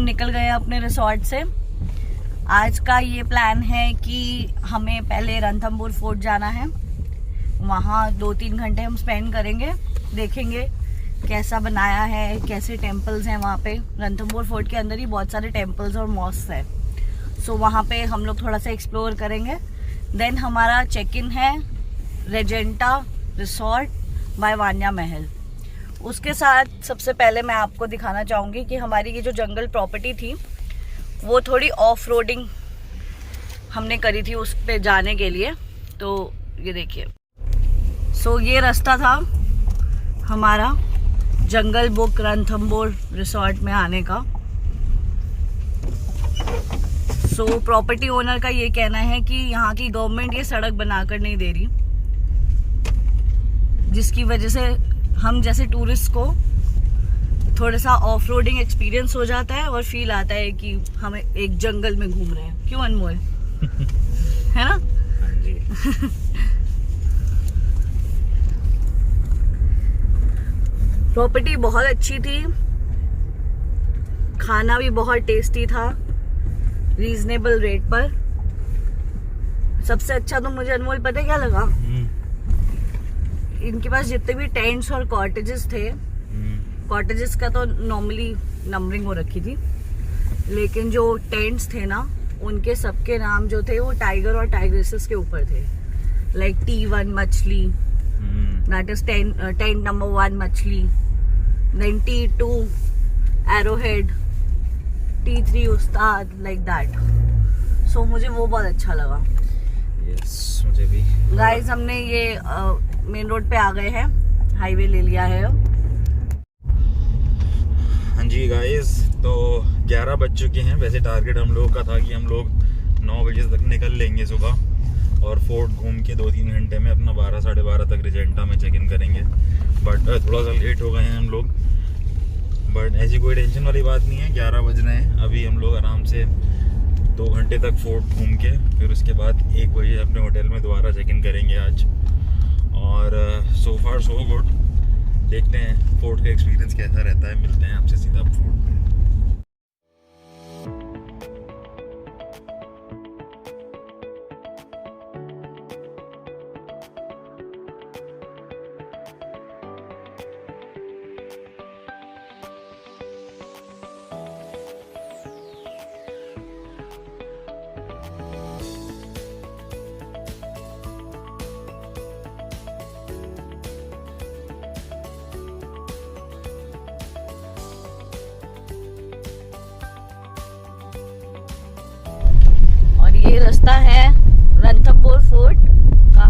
निकल गए अपने रिसोर्ट से। आज का ये प्लान है कि हमें पहले रणथंभौर फोर्ट जाना है। वहाँ 2-3 घंटे हम स्पेंड करेंगे, देखेंगे कैसा बनाया है, कैसे टेम्पल्स हैं वहाँ पे। रणथंभौर फोर्ट के अंदर ही बहुत सारे टेम्पल्स और मॉस्क है। सो वहाँ पे हम लोग थोड़ा सा एक्सप्लोर करेंगे। देन हमारा चेक इन है रेजेंटा रिसोर्ट बाय वान्या महल। उसके साथ सबसे पहले मैं आपको दिखाना चाहूँगी कि हमारी ये जो जंगल प्रॉपर्टी थी वो थोड़ी ऑफ रोडिंग हमने करी थी उस पे जाने के लिए। तो ये देखिए, सो ये रास्ता था हमारा जंगल बुक रणथंभौर रिसोर्ट में आने का। सो प्रॉपर्टी ओनर का ये कहना है कि यहाँ की गवर्नमेंट ये सड़क बनाकर नहीं दे रही, जिसकी वजह से हम जैसे टूरिस्ट को थोड़ा सा ऑफ रोडिंग एक्सपीरियंस हो जाता है और फील आता है कि हम एक जंगल में घूम रहे हैं। क्यों अनमोल? है ना? हाँ जी। प्रॉपर्टी बहुत अच्छी थी, खाना भी बहुत टेस्टी था, रीजनेबल रेट पर। सबसे अच्छा तो मुझे अनमोल पता है क्या लगा? इनके पास जितने भी टेंट्स और कॉटेजेस थे, कॉटेजेस का तो नॉर्मली नंबरिंग हो रखी थी, लेकिन जो टेंट्स थे ना उनके सबके नाम जो थे वो टाइगर और टाइग्रेसेस के ऊपर थे। लाइक T1 मछली, दैट इज टेंट नंबर 1 मछली, then T2 arrowhead, T3 Ustad, like that. सो मुझे वो बहुत अच्छा लगा। यस, मुझे भी। गाइस हमने ये मेन रोड पे आ गए हैं, हाईवे ले लिया है। हाँ जी गाइस, तो 11 बज चुके हैं। वैसे टारगेट हम लोग का था कि हम लोग 9 बजे तक निकल लेंगे सुबह और फोर्ट घूम के 2-3 घंटे में अपना 12-12:30 तक रेजेंटा में चेक इन करेंगे। बट थोड़ा सा लेट हो गए हैं हम लोग, बट ऐसी कोई टेंशन वाली बात नहीं है। 11 बज रहे हैं, अभी हम लोग आराम से 2 घंटे तक फोर्ट घूम के फिर उसके बाद 1 बजे अपने होटल में दोबारा चेक इन करेंगे आज। और सो फार सो गुड। देखते हैं फोर्ट का एक्सपीरियंस कैसा रहता है। मिलते हैं आपसे सीधा फोर्ट पे। ये रास्ता है रणथंभौर फोर्ट का।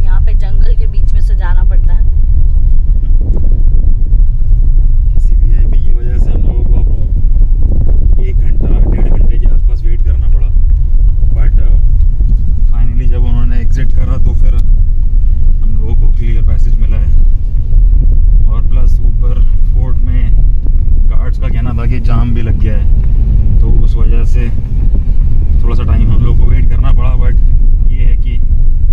यहाँ पे जंगल के बीच में से जाना पड़ता है। किसी वीआईपी की वजह से हम लोगों को 1 घंटा 1.5 घंटे के आसपास वेट करना पड़ा, बट फाइनली जब उन्होंने एग्जिट करा तो फिर हम लोगों को क्लियर पैसेज मिला है। और प्लस ऊपर फोर्ट में गार्ड्स का कहना था कि जाम भी लग गया है, तो उस वजह से थोड़ा सा टाइम हम लोग को वेट करना पड़ा। बट ये है कि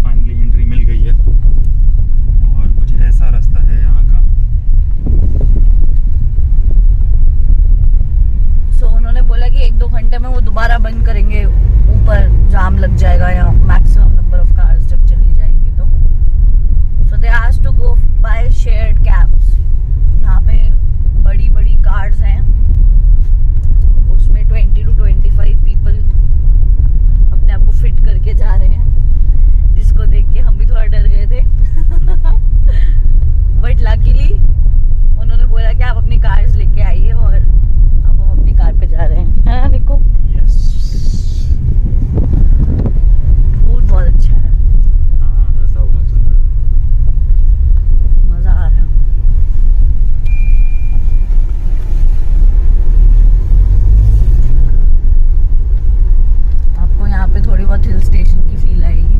फाइनली एंट्री मिल गई है और कुछ ऐसा रास्ता है यहाँ का। सो उन्होंने बोला कि 1-2 घंटे में वो दोबारा बंद करेंगे, ऊपर जाम लग जाएगा या मैक्सिमम नंबर ऑफ कार्स जब चली जाएंगी तो। So they asked to go by shared cabs. यहाँ पे बड़ी बड़ी कार्स हैं, उसमें 20 to 25 पीपल अपने आप को फिट करके जा रहे हैं, जिसको देख के हम भी थोड़ा डर गए थे। बट लकीली उन्होंने बोला कि आप अपनी कार्स लेके आइए और अब हम अपनी कार पे जा रहे हैं। है ना निको? यस। फूड बहुत अच्छा है। हाँ, ऐसा होगा चल रहा है। मजा आ रहा है। आपको यहाँ पे थोड़ी बहुत हिल स्टेशन की फील आएगी।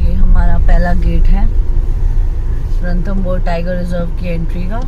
ये हमारा पहला गेट है रणथंभौर टाइगर रिजर्व की एंट्री का।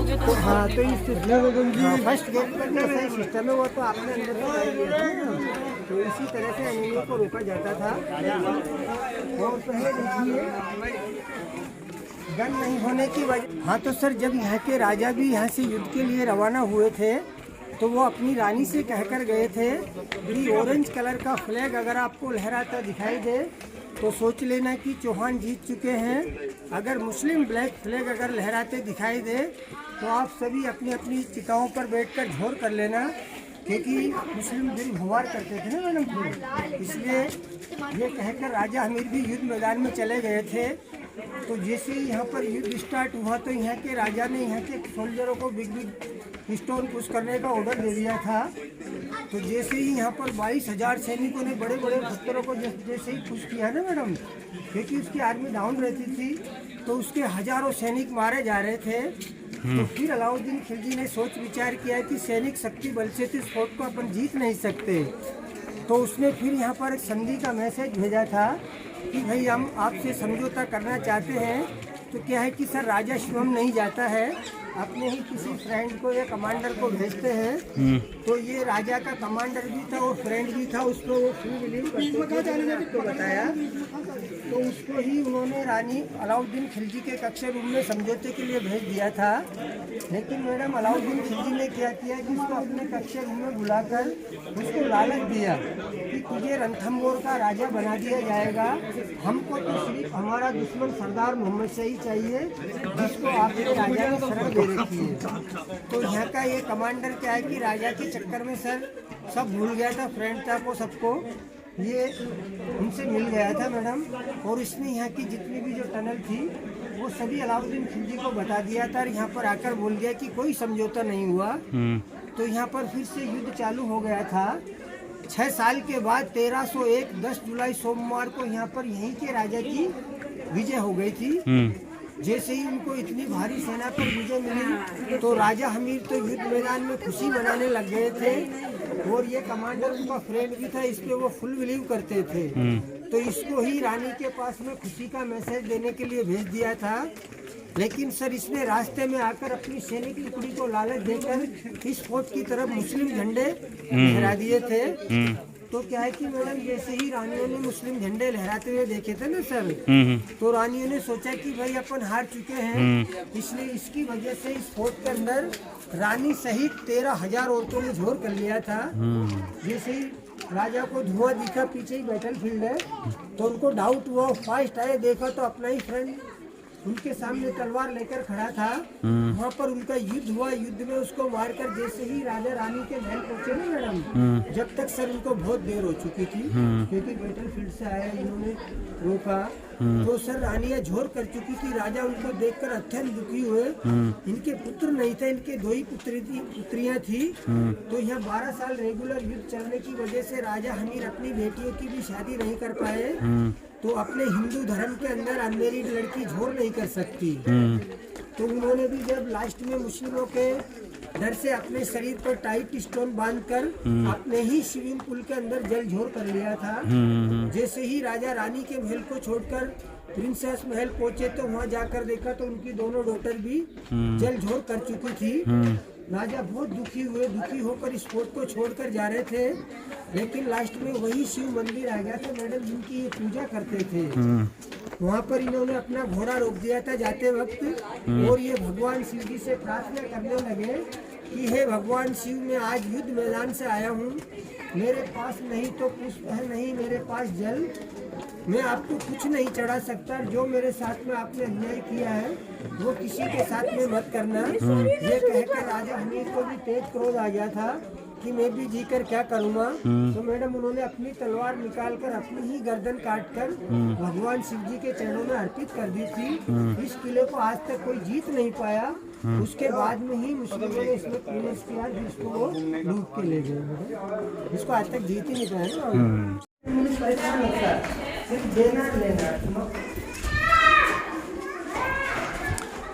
होंगे तो हाँ, तो इस फर्स्ट गेट पर जो सही सिस्टम है वो तो आपने अंदर बताया दिया था ना। तो इसी तरह से एनिमी को रोका जाता था। और पहले देखिए गन नहीं होने की वजह। हाँ, तो सर जब यहाँ के राजा भी यहाँ से युद्ध के लिए रवाना हुए थे तो वो अपनी रानी से कहकर गए थे कि ऑरेंज कलर का फ्लैग अगर आपको लहराता दिखाई दे तो सोच लेना कि चौहान जीत चुके हैं। अगर मुस्लिम ब्लैक फ्लैग अगर लहराते दिखाई दे तो आप सभी अपनी अपनी चिताओं पर बैठकर झोर कर लेना, क्योंकि मुस्लिम दिन भवार करते थे ना मैडम, इसलिए ये कहकर राजा हमीर भी युद्ध मैदान में चले गए थे। तो जैसे ही यहाँ पर युद्ध स्टार्ट हुआ तो यहाँ के राजा ने यहाँ के सोल्जरों को बिग बिग स्टोन पुश करने का ऑर्डर दे दिया था। तो जैसे ही यहाँ पर 22,000 सैनिकों ने बड़े बड़े पत्थरों को जैसे ही पुश किया ना मैडम, क्योंकि उसकी आर्मी डाउन रहती थी तो उसके हजारों सैनिक मारे जा रहे थे। तो फिर अलाउद्दीन खिलजी ने सोच विचार किया कि सैनिक शक्ति बल से इस फोर्ट को अपन जीत नहीं सकते। तो उसने फिर यहाँ पर एक संधि का मैसेज भेजा था कि भाई हम आपसे समझौता करना चाहते हैं। तो क्या है कि सर राजा स्वयं नहीं जाता है, अपने ही किसी फ्रेंड को या कमांडर को भेजते हैं। तो ये राजा का कमांडर भी था और फ्रेंड भी था, उसको वो फुल बिलीव करके बताया। तो उसको ही उन्होंने रानी अलाउद्दीन खिलजी के कक्षे रूम में समझौते के लिए भेज दिया था। लेकिन मैडम अलाउद्दीन खिलजी ने क्या किया कि उसको अपने कक्षे रूम में बुलाकर उसको लालच दिया कि तुझे रणथंभौर का राजा बना दिया जाएगा, हमको तो सिर्फ हमारा दुश्मन सरदार मोहम्मद से ही चाहिए जिसको आपने राजा ने शरण दे रखी है। तो यहाँ का ये कमांडर क्या है कि राजा के चक्कर में सर सब भूल गया था, फ्रेंड था को सबको, ये उनसे मिल गया था मैडम। और इसने यहाँ की जितनी भी जो टनल थी वो सभी अलाउद्दीन खिलजी को बता दिया था और यहाँ पर आकर बोल दिया कि कोई समझौता नहीं हुआ। तो यहाँ पर फिर से युद्ध चालू हो गया था। 6 साल के बाद 1301 10 जुलाई सोमवार को यहाँ पर यहीं के राजा की विजय हो गई थी। जैसे ही उनको इतनी भारी सेना पर विजय मिली तो राजा हमीर तो युद्ध मैदान में खुशी मनाने लग गए थे और ये कमांडर उनका फ्रेंड भी था, इस पे वो फुल बिलीव करते थे। तो इसको ही रानी के पास में खुशी का मैसेज देने के लिए भेज दिया था। लेकिन सर इसने रास्ते में आकर अपनी सैनिक टुकड़ी को लालच देकर इस फोर्ट की तरफ मुस्लिम झंडे लहरा दिए थे। तो क्या है कि मैडम जैसे ही रानियों ने मुस्लिम झंडे लहराते हुए देखे थे ना सर, तो रानियों ने सोचा कि भाई अपन हार चुके हैं, इसलिए इसकी वजह से इस फोर्ट के अंदर रानी सहित 13,000 औरतों ने झोर कर लिया था। जैसे ही राजा को धुआं दिखा, पीछे ही बैटल फील्ड है, तो उनको डाउट हुआ, फास्ट आए, देखा तो अपना ही फ्रेंड उनके सामने तलवार लेकर खड़ा था। वहाँ पर उनका युद्ध हुआ, युद्ध में उसको मारकर जैसे ही राजा रानी के महल पहुंचे ना मैडम, जब तक सर उनको बहुत देर हो चुकी थी क्योंकि बैटल फील्ड से आया, इन्होंने रोका तो सर रानियां झोर कर चुकी थी। राजा उनको देखकर अत्यंत दुखी हुए। इनके पुत्र नहीं थे, इनके 2 ही पुत्रियां थी। तो यहाँ 12 साल रेगुलर युद्ध चलने की वजह से राजा हमीर अपनी बेटियों की भी शादी नहीं कर पाए। तो अपने हिंदू धर्म के अंदर अनमेरिड लड़की झोर नहीं कर सकती। तो उन्होंने भी जब लास्ट में मुस्लिमों के डर से अपने शरीर पर टाइट स्टोन बांधकर अपने ही स्विमिंग पूल के अंदर जल झोर कर लिया था। जैसे ही राजा रानी के महल को छोड़कर प्रिंसेस महल पहुंचे तो वहां जाकर देखा तो उनकी दोनों डॉटर भी जल झोर कर चुकी थी। राजा बहुत दुखी हुए, दुखी होकर इस फोर्ट को छोड़कर जा रहे थे। लेकिन लास्ट में वही शिव मंदिर आ गया था मैडम, जिनकी ये पूजा करते थे। वहाँ पर इन्होंने अपना घोड़ा रोक दिया था जाते वक्त और ये भगवान शिव जी से प्रार्थना करने लगे कि हे भगवान शिव, मैं आज युद्ध मैदान से आया हूँ, मेरे पास नहीं तो पुष्प है, नहीं मेरे पास जल, मैं आपको कुछ नहीं चढ़ा सकता। जो मेरे साथ में आपने अन्याय किया है वो किसी के साथ में मत करना। ये कहकर राजा हमीर को भी तेज क्रोध आ गया था कि मैं भी जीकर क्या करूँगा। तो मैडम उन्होंने अपनी तलवार निकालकर अपनी ही गर्दन काटकर भगवान शिव जी के चरणों में अर्पित कर दी थी। इस किले को आज तक कोई जीत नहीं पाया। उसके बाद में ही मुस्लिमों ने इसमें प्रवेश किया, जिसको वो लूट के ले गए। इसको आज तक जीत ही नहीं पाया ना। परेशान होता है, सिर्फ देना लेना।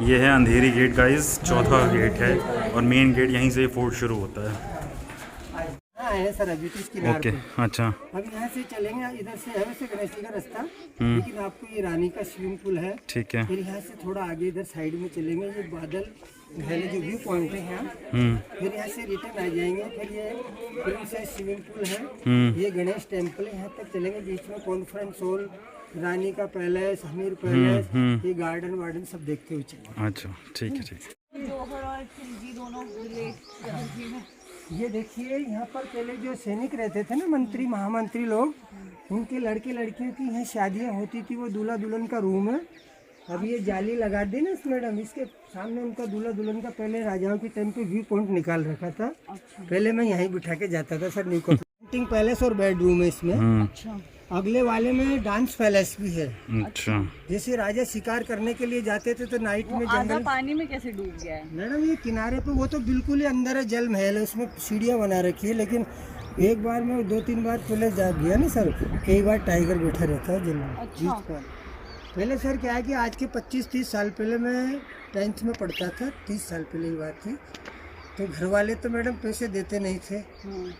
ये है अंधेरी गेट गाइस, चौथा गेट है और मेन गेट यहीं से फोर्ट शुरू होता है। हाँ है सर अभी तो इस किनारे ओके, पे। अच्छा। अब यहाँ से चलेंगे, इधर से है वैसे गणेश जी का रास्ता, लेकिन आपको ये रानी का स्विमिंग पूल है। ठीक है। फिर यहाँ से थोड़ा आगे इधर साइड में चलेंगे, ये बादल महल जो व्यू पॉइंट है यहाँ। फिर यहाँ से रिटर्न आ जाएंगे, फिर से स्विमिंग पूल है, ये गणेश टेम्पल है, यहाँ तक चलेंगे। बीच में कॉन्फ्रेंस हॉल, रानी का पैलेस, हमीर पैलेस, ये गार्डन वार्डन सब देखते हुए चलेंगे। अच्छा, ठीक है, ठीक है। जौहर और खिलजी दोनों रिलेट। ये देखिए यहाँ पर पहले जो सैनिक रहते थे ना, मंत्री महामंत्री लोग, उनके लड़के लड़कियों की यहाँ शादियाँ होती थी, वो दूल्हा दुल्हन का रूम है। अब ये जाली लगा दी ना मैडम, इसके सामने उनका दूल्हा दुल्हन का पहले राजाओं के टाइम पे व्यू पॉइंट निकाल रखा था। पहले मैं यहीं बिठा के जाता था सर। न्यू पेंटिंग पैलेस और बेडरूम है इसमें। अच्छा, अगले वाले में डांस पैलेस भी है। अच्छा, जैसे राजा शिकार करने के लिए जाते थे तो नाइट में आधा जंगल। पानी में कैसे डूब गया है? मैडम ये किनारे पे वो तो बिल्कुल ही अंदर है, जल महल है, उसमें सीढ़ियाँ बना रखी है। लेकिन एक बार में 2-3 बार पहले जा गया ना सर, कई बार टाइगर बैठा रहता है जल में। अच्छा। पहले सर क्या है कि आज के 25-30 साल पहले मैं 10th में पढ़ता था, 30 साल पहले की बात थी। तो घर वाले तो मैडम पैसे देते नहीं थे,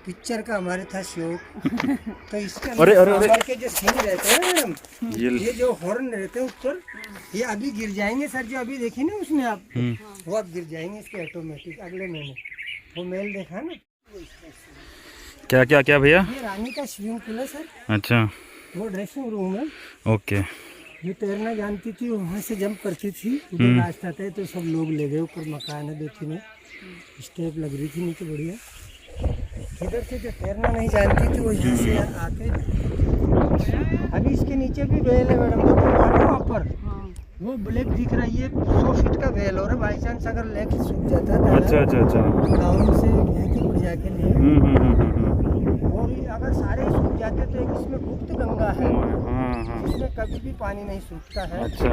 पिक्चर का हमारे था शौक। तो इसके अंदर के जो सीन रहते हैं मैडम, ये जो हॉर्न रहते हैं ऊपर, ये अभी गिर जाएंगे सर। जो अभी देखी ना उसमें आप, वो अब गिर जाएंगे इसके ऑटोमेटिक अगले महीने। वो मेल देखा ना, क्या क्या क्या भैया? ये रानी का स्विमिंग पूल है सर। अच्छा, वो ड्रेसिंग रूम है। ओके। ये तैरना जानती थी, वहाँ से जंप करती थी, उधर रास्ता था तो सब लोग ले गए। ऊपर मकान है 2-3, स्टेप लग रही थी नीचे बढ़िया। इधर से जो तैरना नहीं जानती थी वो यहाँ से आके, अभी इसके नीचे भी वेल है मैडम, वहाँ पर वो ब्लैक दिख रहा है, ये 100 फीट का वेल और बाई चांस अगर लेक सूख जाता था। अच्छा, अच्छा, अच्छा। गाँव से उड़ जाके लिए, और अगर सारे सूख जाते तो एक इसमें गुप्त गंगा है, इसमें कभी भी पानी नहीं सूखता है। अच्छा।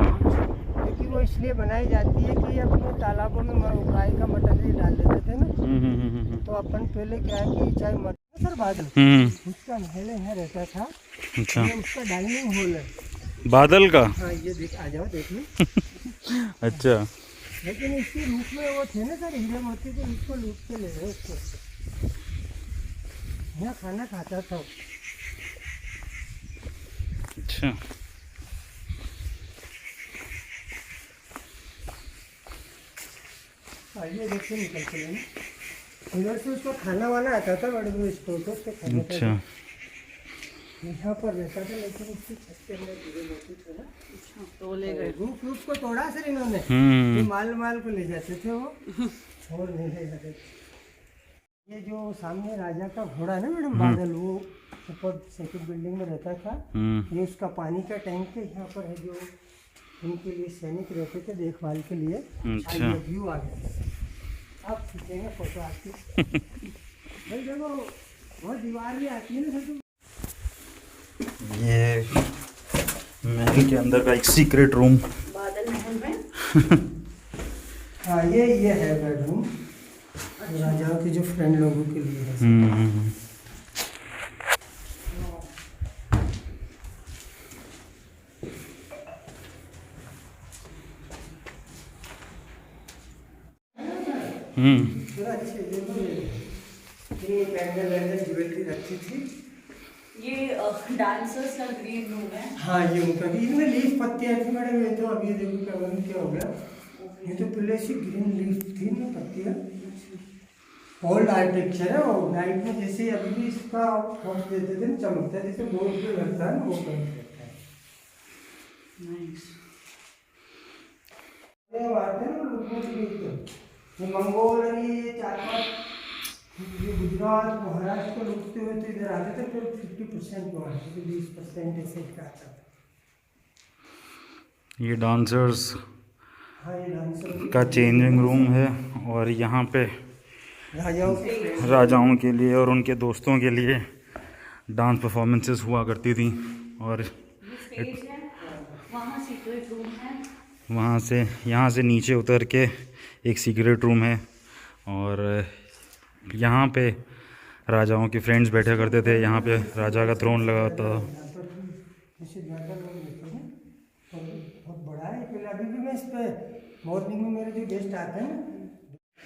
क्योंकि वो इसलिए बनाई जाती है कि अपने तालाबों में गाय का मटर ये डाल देते थे ना, तो अपन पहले क्या है कि चाहे मटर सर बादल, उसका महल यहाँ रहता था। अच्छा, ये उसका डाइनिंग हॉल है बादल का। हाँ, ये देख, आ जाओ देख लो। अच्छा, लेकिन इसके रूप में वो थे ना सर हीरे मोती, तो इसको लूट के ले गए उसको। यहाँ खाना खाता था। अच्छा, ये देखते निकल के लेना, इधर से उसको खाना वाना आता था, बड़े बड़े स्टोर पे उसको खाना। अच्छा, यहाँ पर रहता था, लेकिन उसकी छत के अंदर हीरे मोती थे ना, तो ले गए। रूफ को तोड़ा सर इन्होंने। ये माल को ले जाते थे वो, और नहीं ले जाते। ये जो सामने राजा का घोड़ा है ना मैडम, बादल, वो ऊपर सेकंड बिल्डिंग में रहता था। ये उसका पानी का टैंक है। यहाँ पर है जो उनके लिए सैनिक रहते थे देखभाल के लिए। अच्छा, व्यू आ गया, अब खींचेंगे फोटो आपकी। भाई देखो वो दीवार भी आती है ना सर। ये महल के अंदर का एक सीक्रेट रूम। बादल महल में। हाँ, ये है बेडरूम, राजाओं के जो फ्रेंड लोगों के लिए है। ये बैंगल ज्वेलरी रखी थी। ये डांसर्स का ग्रीन रूम है। हाँ, ये उनका भी, इनमें लीफ पत्तियाँ थी मैडम। ये तो अभी ये देखो क्या हो गया, ये तो पहले से ग्रीन लीफ थी ना पत्तियाँ। ओल्ड आर्किटेक्चर है, और नाइट में जैसे अभी भी इसका फोर्स देते थे, चमकता है जैसे बोर्ड पे लगता है ना, वो कर सकता है। नाइस। ये बात है ना, ये मंगोल और ये 4-5 ये गुजरात महाराष्ट्र को लूटते हुए तो इधर आते थे, फिर 50% वहाँ से 20% ऐसे का आता था। ये डांसर्स हाँ, ये डांसर का चेंजिंग रूम है, और यहाँ पे राजाओं के लिए और उनके दोस्तों के लिए डांस परफॉर्मेंसेस हुआ करती थी। और वहाँ सीक्रेट रूम है। वहाँ से यहाँ से नीचे उतर के एक सीक्रेट रूम है, और यहाँ पे राजाओं के फ्रेंड्स बैठा करते थे। यहाँ पे राजा का थ्रोन लगा था। बहुत बड़ा है। पहले अभी भी मैं इस पे मॉर्निंग में मेरे जो गेस्ट आते हैं।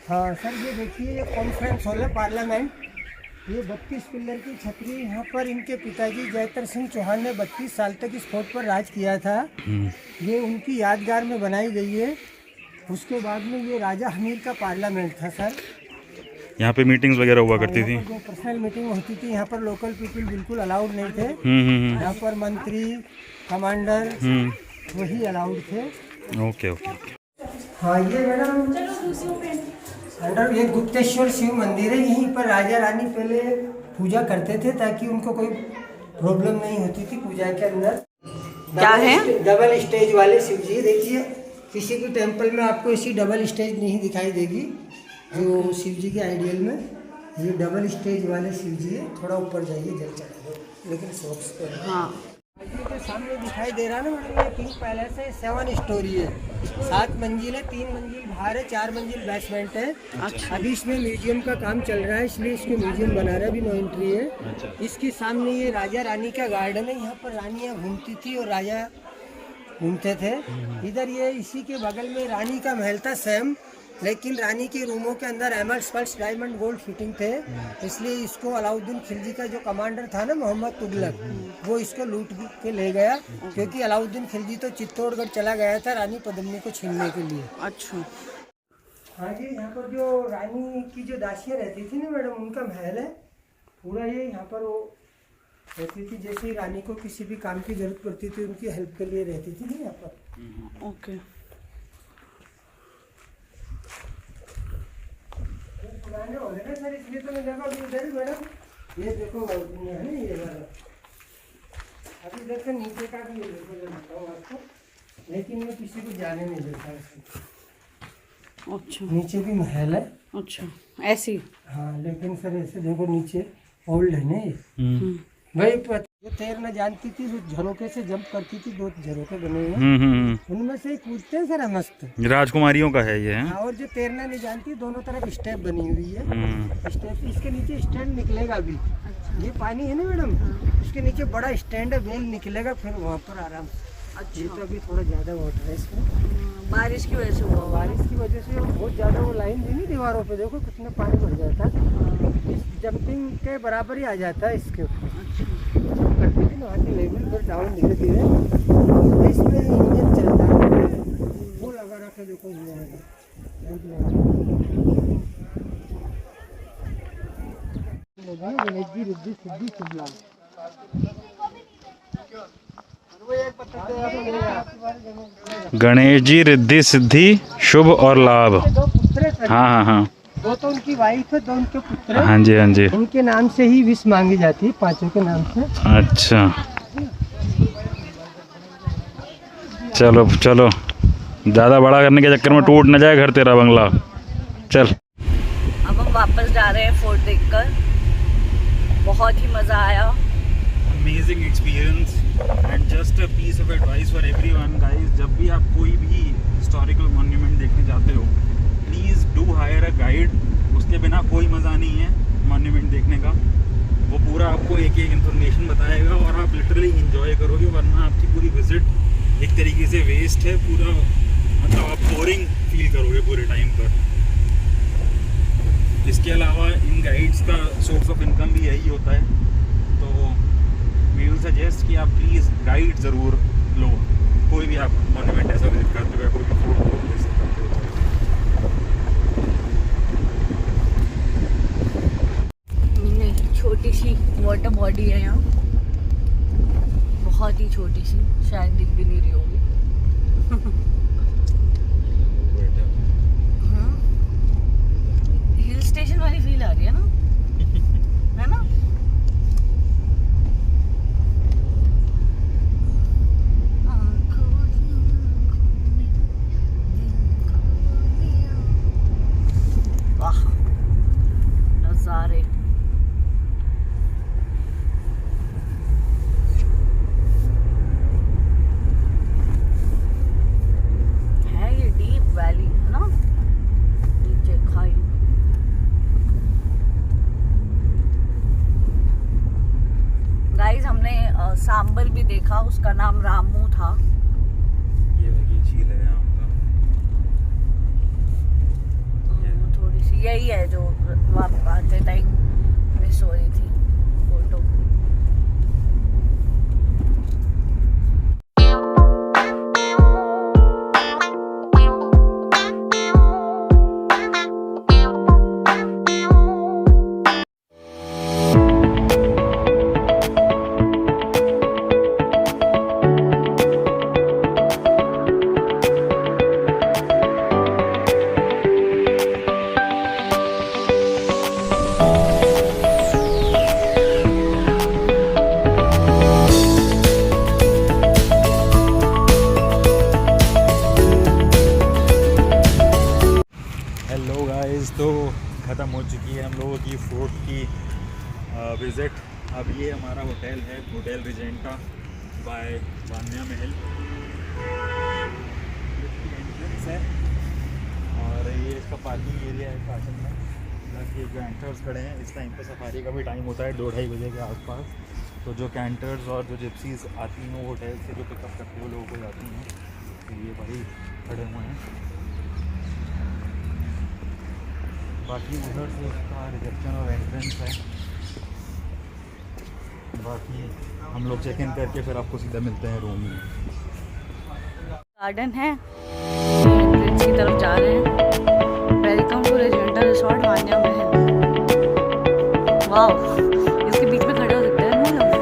हाँ सर, ये देखिए, ये कॉन्फ्रेंस हॉल है पार्लियामेंट। ये 32 पिल्लर की छतरी, यहाँ पर इनके पिताजी जयतर सिंह चौहान ने 32 साल तक इस फोर्ट पर राज किया था। ये उनकी यादगार में बनाई गई है। उसके बाद में ये राजा हमीर का पार्लियामेंट था सर। यहाँ पे मीटिंग्स वगैरह हुआ करती थी। यहाँ पर जो पर्सनल मीटिंग होती थी, यहाँ पर लोकल पीपल बिल्कुल अलाउड नहीं थे। यहाँ पर मंत्री, कमांडर वही अलाउड थे। Okay okay. हाँ ये मैडम अंडर ये गुप्तेश्वर शिव मंदिर है। यहीं पर राजा रानी पहले पूजा करते थे ताकि उनको कोई प्रॉब्लम नहीं होती थी पूजा के अंदर। क्या है? डबल स्टेज वाले शिव जी। देखिए किसी भी टेंपल में आपको ऐसी डबल स्टेज नहीं दिखाई देगी। जो शिव जी के आइडियल में ये डबल स्टेज वाले शिव जी है। थोड़ा ऊपर जाइए, जल चढ़ा दो, लेकिन सॉक्स पर। हाँ के सामने दिखाई दे रहा है ना मैडम, ये किंग पैलेस है। 7 स्टोरी है, 7 मंजिल है, 3 मंजिल बाहर है, 4 मंजिल बेसमेंट है। अभी इसमें म्यूजियम का काम चल रहा है, इसलिए इसको म्यूजियम बना रहा है, अभी नो एंट्री है। इसके सामने ये राजा रानी का गार्डन है। यहाँ पर रानियाँ घूमती थी और राजा घूमते थे। इधर ये इसी के बगल में रानी का महल था सेम, लेकिन रानी के रूमों के अंदर एमल्स, पल्स, डायमंड, गोल्ड फिटिंग थे। इसलिए इसको अलाउद्दीन खिलजी का जो कमांडर था ना मोहम्मद तुगलक, वो इसको लूट के ले गया। क्योंकि अलाउद्दीन खिलजी तो चित्तौड़गढ़ चला गया था रानी पद्मिनी को छीनने के लिए। अच्छा। हाँ जी, यहाँ पर जो रानी की जो दासियाँ रहती थी ना मैडम, उनका महल है पूरा। ये यहाँ पर वो रहती थी, जैसे रानी को किसी भी काम की जरूरत पड़ती थी उनकी हेल्प के लिए रहती थी ना यहाँ पर। ओके। पुराने हो गए ना सर, इसलिए तो मैं देखा अभी उधर मैडम ये देखो है ना ये वाला। अभी देखो नीचे का भी ये देखो, मैं बताऊँ आपको, लेकिन मैं किसी को जाने नहीं देता इसमें। अच्छा। नीचे भी महल है। अच्छा ऐसी। हाँ लेकिन सर ऐसे देखो नीचे ओल्ड है ना ये भाई। जो तैरना जानती थी वो झरोके से जंप करती थी, 2 झरोके बने हुए हैं, उनमें से कूदते हैं सर मस्त। राजकुमारियों का है ये है? और जो तैरना नहीं जानती, दोनों तरफ स्टेप बनी हुई है। स्टेप इसके नीचे स्टैंड निकलेगा अभी। ये पानी है ना मैडम, इसके नीचे बड़ा स्टैंड है, बेल निकलेगा फिर वहाँ पर आराम। अच्छा। ये तो अभी थोड़ा ज़्यादा वाटर है इसमें, बारिश की वजह से हुआ। बारिश की वजह से बहुत ज़्यादा वो लाइन दी नहीं दीवारों पे, देखो कितना पानी भर जाता है। इस जंपिंग के बराबर ही आ जाता है इसके ऊपर। करती थी ना वहाँ की लेवल पर डाउन धीरे धीरे। इसमें इंजन चलता है, वो लगा रखे देखो गणेश जी रिद्धि सिद्धि शुभ लाभ। गणेश जी रिद्धि सिद्धि शुभ और लाभ। 2 पुत्र है। हाँ हाँ हाँ। 2 तो उनकी वाइफ है, 2 उनके पुत्र है। हाँ जी हाँ जी। उनके नाम से ही विश मांगी जाती है, 5 के नाम से। अच्छा चलो चलो, ज़्यादा बड़ा करने के चक्कर में टूट न जाए घर तेरा बंगला। चल अब हम वापस जा रहे हैं फोर्ट देखकर। बहुत ही मज़ा आया। Amazing experience and just a piece of advice for everyone guys, जब भी आप कोई भी हिस्टोरिकल मॉन्यूमेंट देखने जाते हो, please do higher a guide. उसके बिना कोई मज़ा नहीं है मॉन्यूमेंट देखने का। वो पूरा आपको एक एक इन्फॉर्मेशन बताएगा और आप लिटरली इंजॉय करोगे, वरना आपकी पूरी विजिट एक तरीके से वेस्ट है पूरा। मतलब आप बोरिंग फील करोगे पूरे टाइम पर। इसके अलावा इन गाइड्स का सोर्स ऑफ इनकम भी यही होता है, तो वी विल सजेस्ट कि आप प्लीज़ गाइड ज़रूर लो। कोई भी आप मॉन्यूमेंट ऐसा विजिट करते हो या कोई भी फोर्ट विजिट करते हो। छोटी सी वाटर बॉडी है यहाँ, बहुत ही छोटी सी, शायद दिख भी नहीं रही होगी। हिल स्टेशन वाली फील आ रही है ना, है ना? वाह नजारे। सांबर भी देखा, उसका नाम रामू था। ये देखिए झील है यहाँ पर। थोड़ी सी यही है जो वापस आते टाइम मिस मिस हो रही थी फोटो। हेलो गाइस, तो ख़त्म हो चुकी है हम लोगों की फोर्ट की विज़िट। अब ये हमारा होटल है, होटल रिजेंटा बाय बानिया महल। इसकी एंट्रेंस है और ये इसका पार्किंग एरिया है स्टार्टिंग में। प्लस ये जो कैंटर्स खड़े हैं, इस टाइम पे सफारी का भी टाइम होता है 2-2:30 बजे के आसपास। तो जो कैंटर्स और जो जिप्सीज आती हैं वो होटल से जो पिकअप करते हुए लोगों को जाती हैं, तो ये भाई खड़े हुए हैं। बाकी उधर से उसका रिसेप्शन और एंट्रेंस है। बाकी हम लोग चेक इन करके फिर आपको सीधा मिलते हैं रूम में। गार्डन है, एंट्रेंस की तरफ जा रहे हैं। Welcome to रेजेंटा resort Baniya Mahal. Wow, इसके बीच में खड़े हो सकते हैं हम लोग।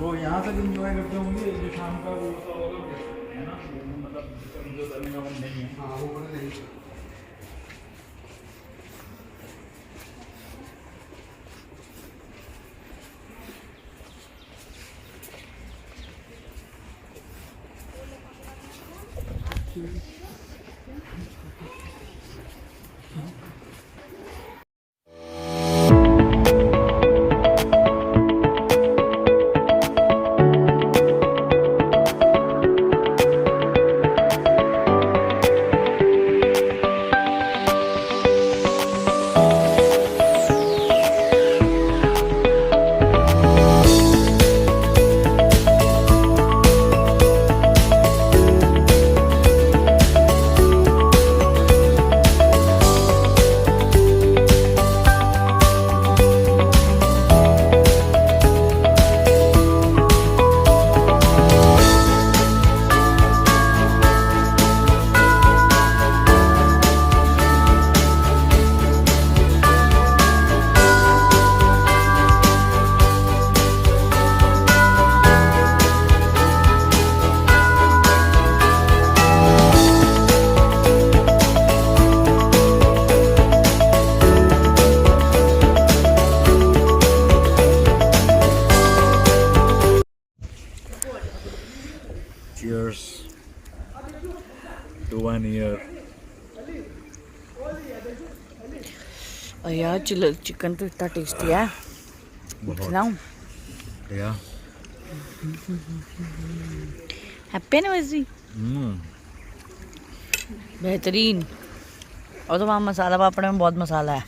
वो यहाँ तक इंजॉय करते होंगे, जो शाम का वो है ना, मतलब जो करने का मन नहीं है। हाँ, वो मन नहीं। Cheers to 1 year. और यार चिकन तो इतना टेस्टी है, खिलाऊं? या हैप्पी एनिवर्सरी। बेहतरीन। और तो वहाँ मसाला पापड़ में बहुत मसाला है।